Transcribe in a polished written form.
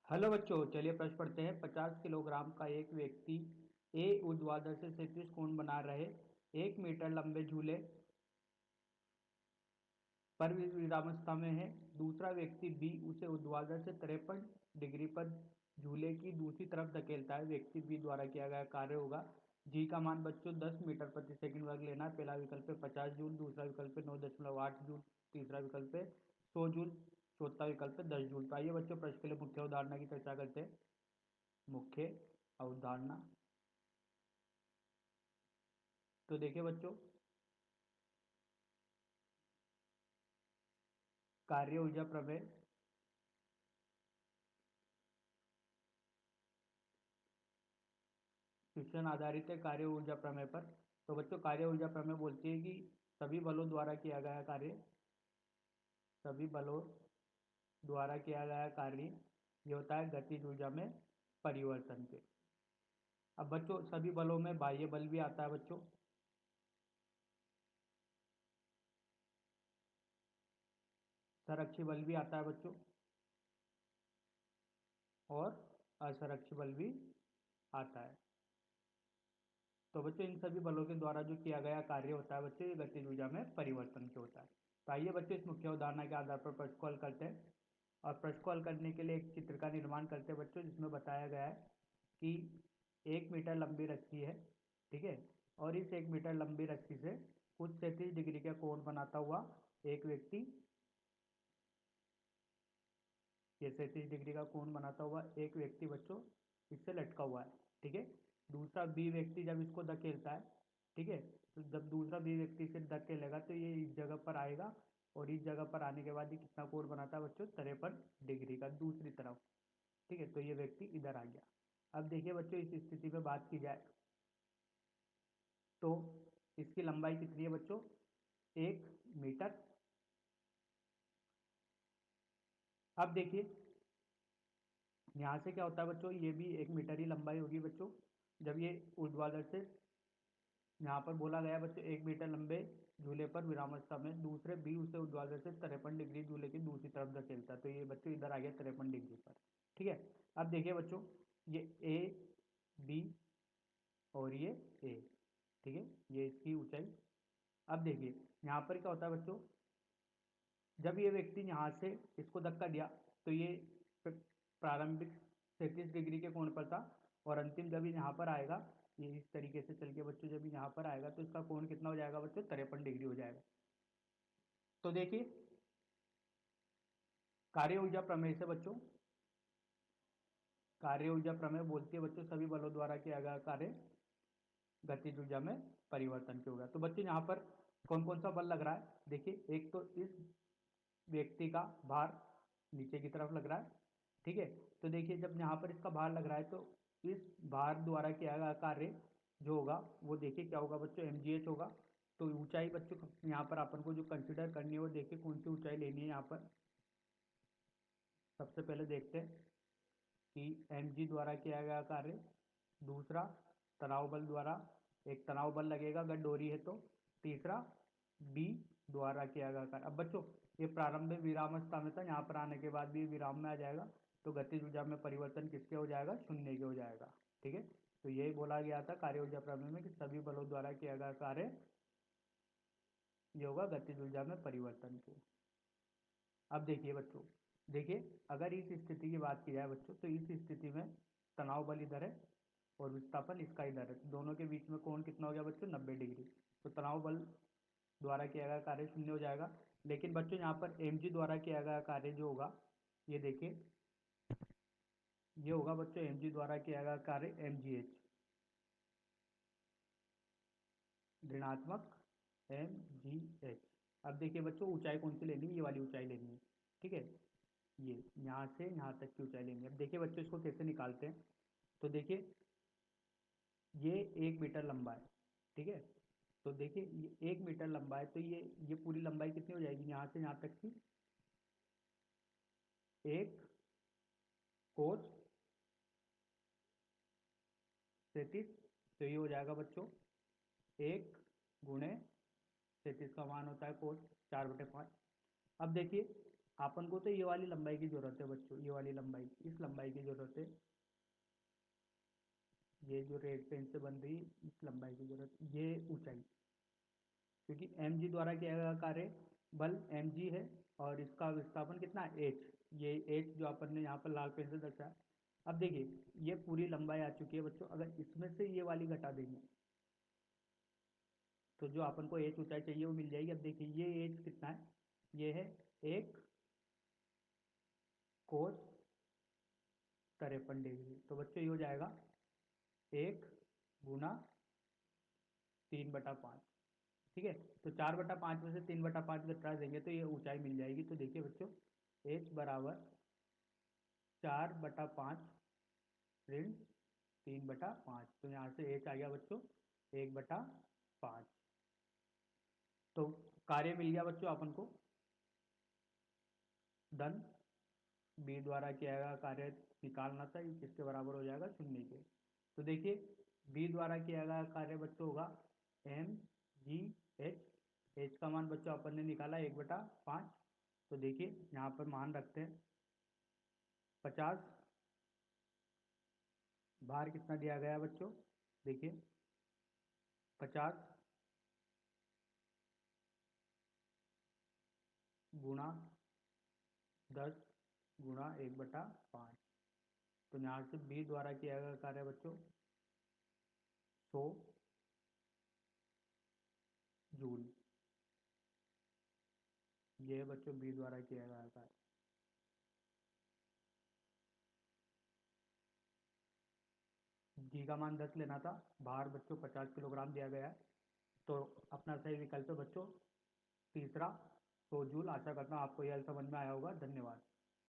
Hello बच्चों, चलिए प्रश्न पढ़ते हैं। 50 किलोग्राम का एक व्यक्ति ए ऊर्ध्वाधर से 37 कोण बना रहे 1 मीटर लंबे झूले पर विरामावस्था में है। दूसरा व्यक्ति बी उसे ऊर्ध्वाधर से 53 डिग्री पर झूले की दूसरी तरफ धकेलता है। व्यक्ति बी द्वारा किया गया कार्य होगा। जी का मान बच्चों 10 मीटर प्रति सेकंड वर्ग लेना है। पहला विकल्प है 50 जूल, दूसरा विकल्प है 9.8 जूल, तीसरा विकल्प है 100 जूल, चौथा विकल्प है 10 जूल। तो आइए बच्चों प्रश्न के लिए मुख्य अवधारणा की चर्चा करते हैं। मुख्य अवधारणा। तो देखिए बच्चों, कार्य ऊर्जा प्रमेय। क्वेश्चन आधारित है कार्य ऊर्जा प्रमेय पर। तो बच्चों, कार्य ऊर्जा प्रमेय बोलती है कि सभी बलों द्वारा किया गया कार्य, सभी बलों द्वारा किया गया कार्य ये होता है गतिज ऊर्जा में परिवर्तन के। अब बच्चों, सभी बलों में बाह्य बल भी आता है बच्चों, संरक्षी बल भी आता है बच्चों, और असंरक्षी बल भी आता है। तो बच्चों, इन सभी बलों के द्वारा जो किया गया कार्य होता है बच्चों, ये गतिज ऊर्जा में परिवर्तन के होता है। तो आइए बच्चों, इस मुख्य अवधारणा के आधार पर प्रश्न को हल करते हैं। और प्रश्न को हल करने के लिए एक चित्र का निर्माण करते हैं बच्चों, जिसमें बताया गया है कि 1 मीटर लंबी रस्सी है, ठीक है। और इस 1 मीटर लंबी रस्सी से कुछ 37 डिग्री का कोण बनाता हुआ एक व्यक्ति, ये 37 डिग्री का कोण बनाता हुआ एक व्यक्ति बच्चों इससे लटका हुआ है, ठीक है। दूसरा बी व्यक्ति जब इसको धकेलता है, ठीक है, तो जब दूसरा बी व्यक्ति इसे धकेलेगा तो ये इस जगह पर आएगा, और इस जगह पर आने के बाद ये कितना कोण बनाता है बच्चों, 53 डिग्री का दूसरी तरफ, ठीक है। तो ये व्यक्ति इधर आ गया। अब देखिए बच्चों, इस स्थिति में बात की जाए तो इसकी लंबाई कितनी है बच्चों, 1 मीटर। अब देखिए, यहाँ से क्या होता है बच्चों, ये भी 1 मीटर ही लंबाई होगी बच्चों। जब ये ऊर्ध्वाधर से, यहाँ पर बोला गया बच्चों 1 मीटर लंबे झूले पर विरामावस्था में दूसरे बी उसे ऊर्ध्वाधर से 53 डिग्री झूले की दूसरी तरफ धकेलता है। तो ये बच्चों इधर आ गया 53 डिग्री पर, ठीक है। अब देखिए बच्चों, ये ए, बी और ये ए, ठीक है, ये इसकी ऊंचाई। अब देखिए यहाँ पर क्या होता है बच्चों, जब ये व्यक्ति यहाँ से इसको धक्का दिया तो ये प्रारंभिक 37 डिग्री के कोण पर था, और अंतिम जब ये यहाँ पर आएगा, ये इस तरीके से चल के बच्चों जब यहाँ पर आएगा तो इसका कोण कितना हो जाएगा बच्चों, 53 डिग्री हो जाएगा। तो देखिए, कार्य ऊर्जा प्रमेय से बच्चों, कार्य ऊर्जा प्रमेय बोलती है बच्चों सभी बलों द्वारा किया गया कार्य गतिज ऊर्जा में परिवर्तन के होगा। तो बच्चों यहाँ पर कौन कौन सा बल लग रहा है, देखिए एक तो इस व्यक्ति का भार नीचे की तरफ लग रहा है, ठीक है। तो देखिए जब यहाँ पर इसका भार लग रहा है तो इस भार द्वारा किया गया कार्य जो होगा वो देखिए क्या होगा बच्चों, mgh होगा। तो ऊंचाई बच्चों यहाँ पर अपन को जो कंसिडर करनी है वो देखिए कौन सी ऊंचाई लेनी है। यहाँ पर सबसे पहले देखते हैं कि mg द्वारा किया गया कार्य, दूसरा तनाव बल द्वारा, एक तनाव बल लगेगा अगर डोरी है तो, तीसरा बी द्वारा किया गया कार्य। अब बच्चों, ये प्रारंभ में विरामावस्था में था, यहाँ पर आने के बाद भी विराम में आ जाएगा, तो गतिज ऊर्जा में परिवर्तन किसके हो जाएगा, शून्य के हो जाएगा, ठीक है। तो यही बोला गया था कार्य ऊर्जा प्रमेय में कि सभी बलों द्वारा किया गया कार्य ये होगा गतिज ऊर्जा में परिवर्तन के। अब देखिए बच्चों, देखिए अगर इस स्थिति की बात की जाए बच्चों, तो इस स्थिति में तनाव बल इधर है और विस्थापन इसका इधर है, दोनों के बीच में कोण कितना हो गया बच्चों, 90 डिग्री। तो तनाव बल द्वारा किया गया कार्य शून्य हो जाएगा। लेकिन बच्चों यहाँ पर mg द्वारा किया गया कार्य जो होगा, ये देखिए ये होगा बच्चों mg द्वारा किया गया कार्य mgh, ऋणात्मक mgh। अब देखिए बच्चों, ऊंचाई कौन सी लेनी है, ये वाली ऊंचाई लेनी है, ठीक है। ये यहाँ से यहाँ तक की ऊंचाई लेनी है। अब देखिए बच्चों, इसको कैसे निकालते हैं, तो देखिए ये 1 मीटर लंबा है, ठीक है। तो देखिए ये 1 मीटर लंबा है, तो ये पूरी लंबाई कितनी हो जाएगी, यहाँ से यहाँ तक की एक कोस 37। तो ये हो जाएगा बच्चों 1 गुणे 37 का मान होता है कोस 4/5। अब देखिए अपन को तो ये वाली लंबाई की जरूरत है बच्चों, ये वाली लंबाई, इस लंबाई की जरूरत है। ये जो रेड पेन से बन रही इस लंबाई की जरूरत, ये ऊंचाई, क्योंकि एम जी द्वारा किया गया कार्य बल एम जी है और इसका विस्थापन कितना एच, ये एच जो अपन ने यहाँ पर लाल पेन से दर्शाया। अब देखिए ये पूरी लंबाई आ चुकी है बच्चों, अगर इसमें से ये वाली घटा देंगे तो जो अपन को एच ऊंचाई चाहिए वो मिल जाएगी। अब देखिए ये एच कितना है, ये है 1 cos 53 डिग्री। तो बच्चों ये हो जाएगा 1 × 3/5। ठीक है, तो 4/5 में से 3/5 घटा देंगे तो ये ऊंचाई मिल जाएगी। तो देखिए बच्चों एच बराबर 4/5 ऋण 3/5, तो यहाँ से एच आ गया बच्चों 1/5। तो कार्य मिल गया बच्चों अपन को, धन बी द्वारा किया गया कार्य निकालना था, ये किसके बराबर हो जाएगा, 0 के। तो देखिए बी द्वारा किया गया कार्य बच्चों होगा mgh, एच का मान बच्चों अपन ने निकाला 1/5। तो देखिए यहाँ पर मान रखते हैं 50, भार कितना दिया गया बच्चों, देखिए 50 गुणा 10 गुणा 1/5। तो यहाँ से बी द्वारा किया गया कार्य बच्चों 100 जूल, ये है बच्चों बी द्वारा किया गया कार्य। जी का मान 10 लेना था, भार बच्चों 50 किलोग्राम दिया गया है, तो अपना सही विकल्प है बच्चों तीसरा 100 जूल। आशा करता हूँ आपको यह समझ में आया होगा। धन्यवाद।